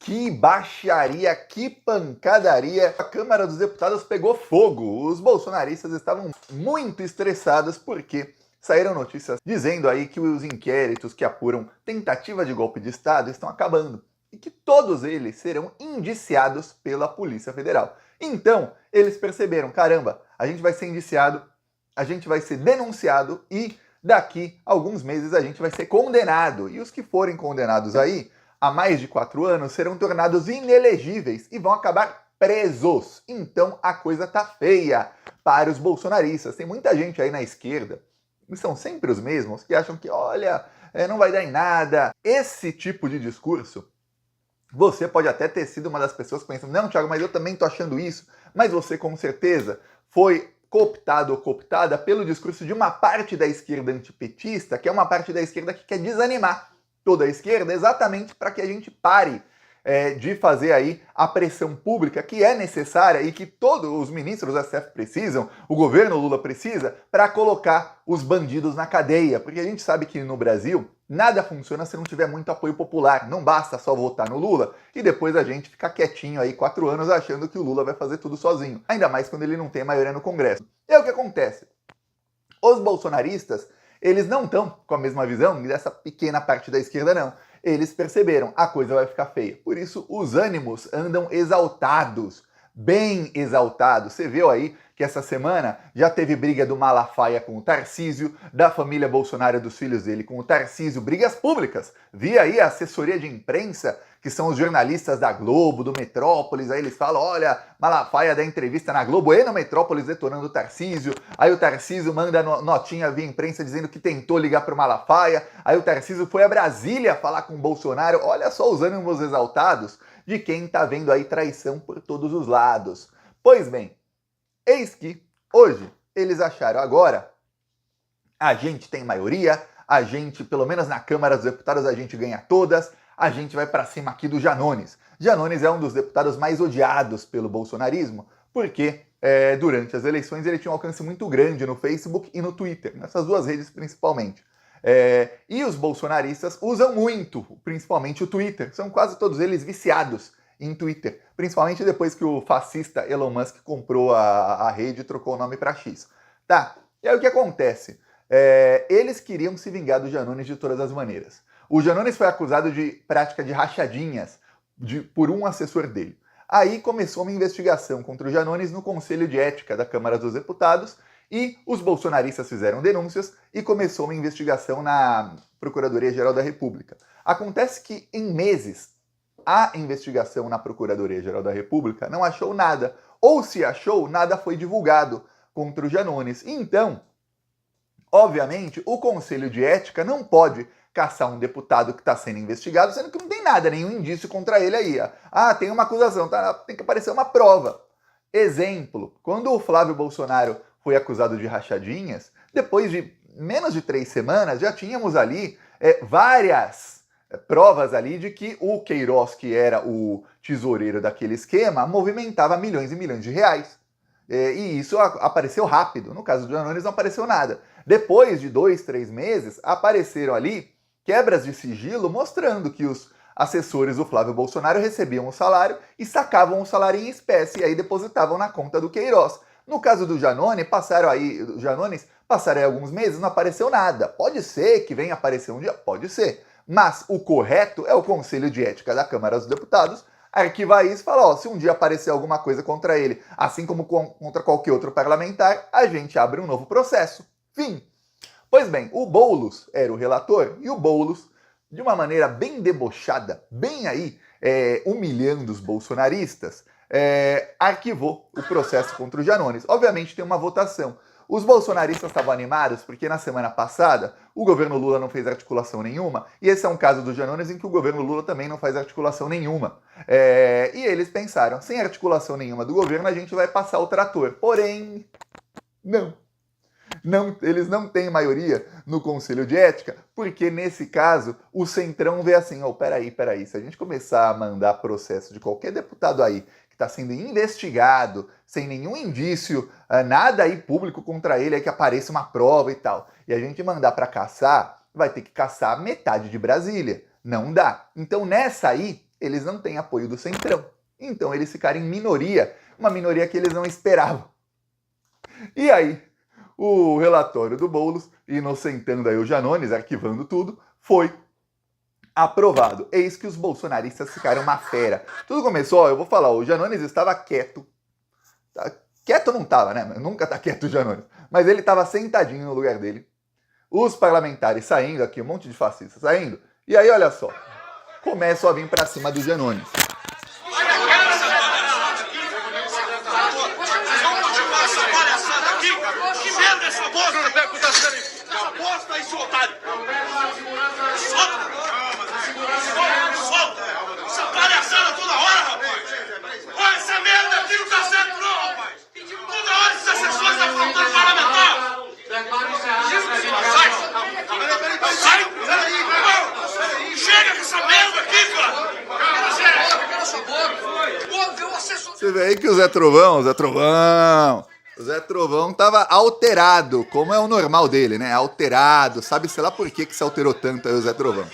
Que baixaria, que pancadaria! A Câmara dos Deputados pegou fogo. Os bolsonaristas estavam muito estressados porque saíram notícias dizendo aí que os inquéritos que apuram tentativa de golpe de Estado estão acabando e que todos eles serão indiciados pela Polícia Federal. Então, eles perceberam, caramba, a gente vai ser indiciado, a gente vai ser denunciado e daqui a alguns meses a gente vai ser condenado. E os que forem condenados aí há mais de 4 anos serão tornados inelegíveis e vão acabar presos. Então a coisa tá feia para os bolsonaristas. Tem muita gente aí na esquerda, e são sempre os mesmos, que acham que, olha, não vai dar em nada. Esse tipo de discurso, você pode até ter sido uma das pessoas que pensam, não, Thiago, mas eu também tô achando isso. Mas você, com certeza, foi cooptado ou cooptada pelo discurso de uma parte da esquerda antipetista, que é uma parte da esquerda que quer desanimar toda a esquerda, exatamente para que a gente pare de fazer aí a pressão pública que é necessária e que todos os ministros do STF precisam, o governo Lula precisa, para colocar os bandidos na cadeia. Porque a gente sabe que no Brasil nada funciona se não tiver muito apoio popular. Não basta só votar no Lula e depois a gente ficar quietinho aí 4 anos achando que o Lula vai fazer tudo sozinho. Ainda mais quando ele não tem maioria no Congresso. E é o que acontece. Os bolsonaristas, eles não estão com a mesma visão dessa pequena parte da esquerda, não. Eles perceberam, a coisa vai ficar feia. Por isso, os ânimos andam exaltados, bem exaltados. Você viu aí que essa semana já teve briga do Malafaia com o Tarcísio, da família Bolsonaro, dos filhos dele com o Tarcísio, brigas públicas. Vi aí a assessoria de imprensa, que são os jornalistas da Globo, do Metrópolis, aí eles falam, olha, Malafaia dá entrevista na Globo e no Metrópolis detonando o Tarcísio, aí o Tarcísio manda notinha via imprensa dizendo que tentou ligar pro Malafaia, aí o Tarcísio foi a Brasília falar com o Bolsonaro, olha só os ânimos exaltados de quem tá vendo aí traição por todos os lados. Pois bem, eis que hoje eles acharam agora, a gente tem maioria, a gente, pelo menos na Câmara dos Deputados, a gente ganha todas, a gente vai para cima aqui do Janones. Janones é um dos deputados mais odiados pelo bolsonarismo, porque durante as eleições ele tinha um alcance muito grande no Facebook e no Twitter, nessas duas redes principalmente. E os bolsonaristas usam muito, principalmente o Twitter, são quase todos eles viciados em Twitter, principalmente depois que o fascista Elon Musk comprou a rede e trocou o nome para X. Tá, e aí o que acontece? Eles queriam se vingar do Janones de todas as maneiras. O Janones foi acusado de prática de rachadinhas por um assessor dele. Aí começou uma investigação contra o Janones no Conselho de Ética da Câmara dos Deputados e os bolsonaristas fizeram denúncias e começou uma investigação na Procuradoria-Geral da República. Acontece que em meses a investigação na Procuradoria-Geral da República não achou nada, ou se achou, nada foi divulgado contra o Janones. Então, obviamente, o Conselho de Ética não pode caçar um deputado que está sendo investigado, sendo que não tem nada, nenhum indício contra ele aí. Tem uma acusação, tá? Tem que aparecer uma prova. Exemplo, quando o Flávio Bolsonaro foi acusado de rachadinhas, depois de menos de 3 semanas, já tínhamos ali várias provas ali de que o Queiroz, que era o tesoureiro daquele esquema, movimentava milhões e milhões de reais. E isso apareceu rápido. No caso do Janones não apareceu nada. Depois de 2, 3 meses, apareceram ali quebras de sigilo mostrando que os assessores do Flávio Bolsonaro recebiam o salário e sacavam o salário em espécie e aí depositavam na conta do Queiroz. No caso do Janones, passaram aí alguns meses, não apareceu nada. Pode ser que venha aparecer um dia, pode ser. Mas o correto é o Conselho de Ética da Câmara dos Deputados arquivar isso e falar, se um dia aparecer alguma coisa contra ele, assim como contra qualquer outro parlamentar, a gente abre um novo processo. Fim. Pois bem, o Boulos era o relator e o Boulos, de uma maneira bem debochada, bem aí humilhando os bolsonaristas, arquivou o processo contra o Janones. Obviamente tem uma votação. Os bolsonaristas estavam animados porque na semana passada o governo Lula não fez articulação nenhuma, e esse é um caso do Janones em que o governo Lula também não faz articulação nenhuma. E eles pensaram, sem articulação nenhuma do governo a gente vai passar o trator. Porém, não, eles não têm maioria no Conselho de Ética, porque nesse caso o Centrão vê assim, peraí, se a gente começar a mandar processo de qualquer deputado aí que está sendo investigado, sem nenhum indício, nada aí público contra ele, aí que apareça uma prova e tal, e a gente mandar para caçar, vai ter que caçar metade de Brasília. Não dá. Então nessa aí, eles não têm apoio do Centrão. Então eles ficaram em minoria, uma minoria que eles não esperavam. E aí, o relatório do Boulos, inocentando aí o Janones, arquivando tudo, foi aprovado. Eis que os bolsonaristas ficaram uma fera. Tudo começou, eu vou falar, o Janones estava quieto. Quieto não estava, né? Nunca tá quieto o Janones. Mas ele estava sentadinho no lugar dele. Os parlamentares saindo aqui, um monte de fascistas saindo. E aí, olha só, começam a vir pra cima do Janones. Você vê aí que o Zé Trovão tava alterado, como é o normal dele, né? Alterado, sabe, sei lá por que se alterou tanto aí o Zé Trovão.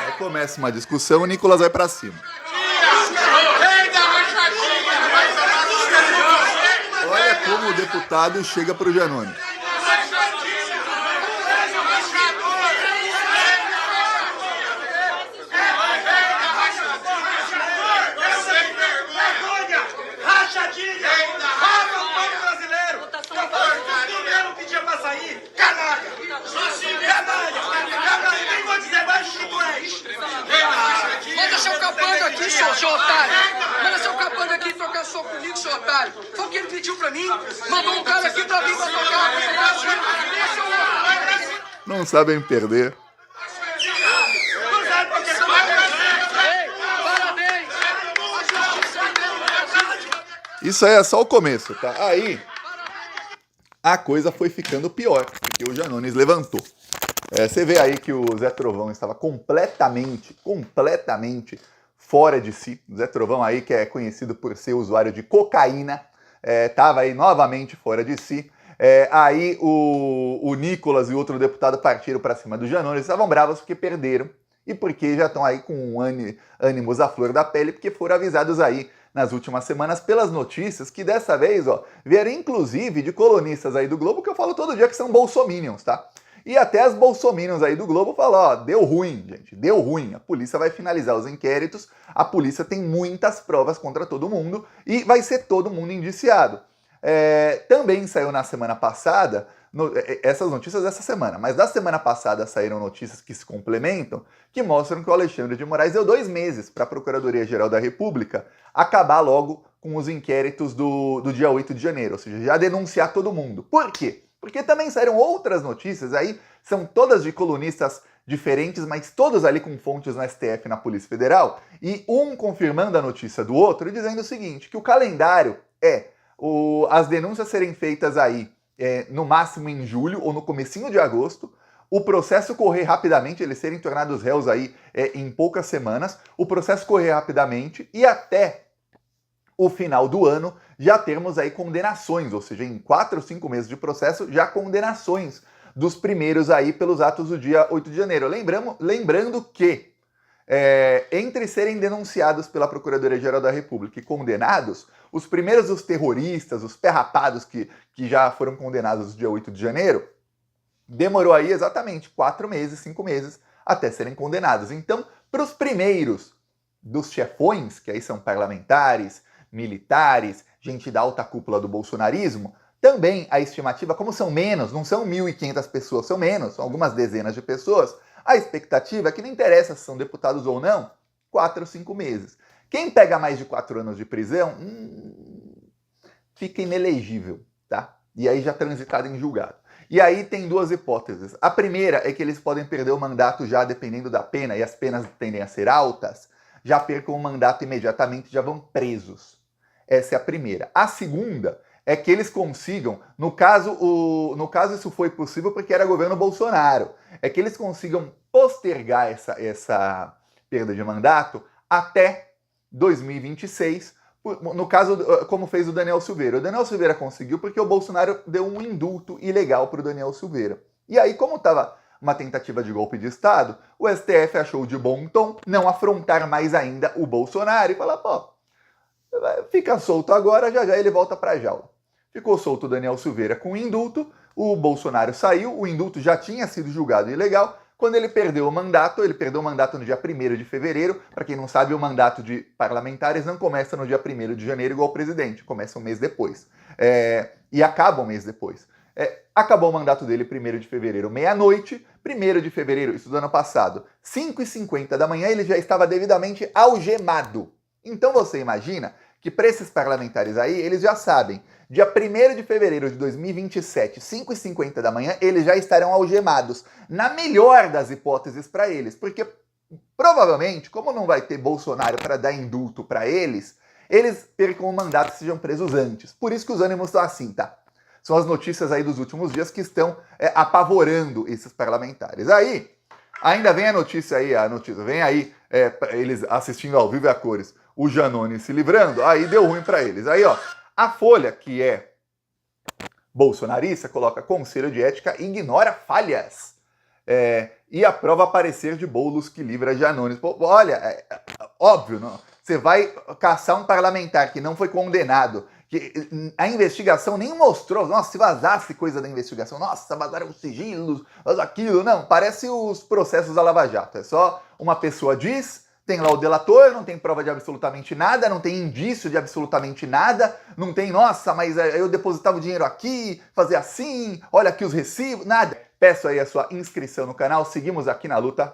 Aí começa uma discussão, o Nicolas vai pra cima. Olha como o deputado chega pro Janones. Manda seu capanga aqui, seu otário. Manda seu capanga aqui trocar soco comigo, seu otário. Foi o que ele pediu pra mim. Mandou um cara aqui pra vir pra tocar. Não sabem perder. Isso aí é só o começo, tá? Aí a coisa foi ficando pior, porque o Janones levantou. Você vê aí que o Zé Trovão estava completamente fora de si. O Zé Trovão aí, que é conhecido por ser usuário de cocaína, estava aí novamente fora de si. Aí o Nicolas e o outro deputado partiram para cima do Janones, estavam bravos porque perderam e porque já estão aí com ânimos à flor da pele, porque foram avisados aí nas últimas semanas pelas notícias que dessa vez, ó, vieram inclusive de colunistas aí do Globo, que eu falo todo dia que são bolsominions, tá? E até as bolsominions aí do Globo falam, ó, deu ruim, gente, deu ruim. A polícia vai finalizar os inquéritos, a polícia tem muitas provas contra todo mundo e vai ser todo mundo indiciado. Também saiu na semana passada, essas notícias dessa semana, mas da semana passada saíram notícias que se complementam, que mostram que o Alexandre de Moraes deu 2 meses para a Procuradoria-Geral da República acabar logo com os inquéritos do dia 8 de janeiro, ou seja, já denunciar todo mundo. Por quê? Porque também saíram outras notícias aí, são todas de colunistas diferentes, mas todos ali com fontes no STF, na Polícia Federal, e um confirmando a notícia do outro e dizendo o seguinte, que o calendário as denúncias serem feitas aí no máximo em julho ou no comecinho de agosto, o processo correr rapidamente, eles serem tornados réus aí em poucas semanas, o processo correr rapidamente e até o final do ano já termos aí condenações, ou seja, em 4 ou 5 meses de processo, já condenações dos primeiros aí pelos atos do dia 8 de janeiro. Lembrando que entre serem denunciados pela Procuradoria-Geral da República e condenados, os primeiros, os terroristas, os perrapados que já foram condenados no dia 8 de janeiro, demorou aí exatamente 4 meses, 5 meses, até serem condenados. Então, para os primeiros dos chefões, que aí são parlamentares, militares, gente da alta cúpula do bolsonarismo, também a estimativa, como são menos, não são 1.500 pessoas, são menos, são algumas dezenas de pessoas, a expectativa é que não interessa se são deputados ou não, 4 ou 5 meses. Quem pega mais de 4 anos de prisão, fica inelegível, tá? E aí já transitado em julgado. E aí tem 2 hipóteses. A primeira é que eles podem perder o mandato já dependendo da pena, e as penas tendem a ser altas, já percam o mandato imediatamente, já vão presos. Essa é a primeira. A segunda é que eles consigam, no caso isso foi possível porque era governo Bolsonaro, é que eles consigam postergar essa perda de mandato até 2026, no caso, como fez o Daniel Silveira. O Daniel Silveira conseguiu porque o Bolsonaro deu um indulto ilegal para o Daniel Silveira. E aí, como estava uma tentativa de golpe de Estado, o STF achou de bom tom não afrontar mais ainda o Bolsonaro e falar, pô, fica solto agora, já já ele volta para a jaula. Ficou solto o Daniel Silveira com indulto, o Bolsonaro saiu, o indulto já tinha sido julgado ilegal. Quando ele perdeu o mandato no dia 1º de fevereiro. Para quem não sabe, o mandato de parlamentares não começa no dia 1º de janeiro igual o presidente, começa um mês depois. E acaba um mês depois. Acabou o mandato dele 1º de fevereiro, meia-noite. 1º de fevereiro, isso do ano passado, 5h50 da manhã, ele já estava devidamente algemado. Então você imagina que para esses parlamentares aí, eles já sabem, dia 1º de fevereiro de 2027, 5h50 da manhã, eles já estarão algemados. Na melhor das hipóteses para eles, porque provavelmente, como não vai ter Bolsonaro para dar indulto para eles percam o mandato e sejam presos antes. Por isso que os ânimos estão assim, tá? São as notícias aí dos últimos dias que estão apavorando esses parlamentares. Aí, ainda vem a notícia, vem aí eles assistindo ao vivo e a cores, o Janones se livrando, aí deu ruim para eles. Aí, ó, a Folha, que é bolsonarista, coloca Conselho de Ética ignora falhas. E aprova parecer de Boulos que livra Janones. Pô, olha, óbvio, não? Você vai caçar um parlamentar que não foi condenado, que a investigação nem mostrou, nossa, se vazasse coisa da investigação, nossa, vazaram os sigilos, vazaram aquilo, não, parece os processos da Lava Jato, é só uma pessoa diz, tem lá o delator, não tem prova de absolutamente nada, não tem indício de absolutamente nada, não tem, nossa, mas eu depositava o dinheiro aqui, fazia assim, olha aqui os recibos, nada. Peço aí a sua inscrição no canal, seguimos aqui na luta.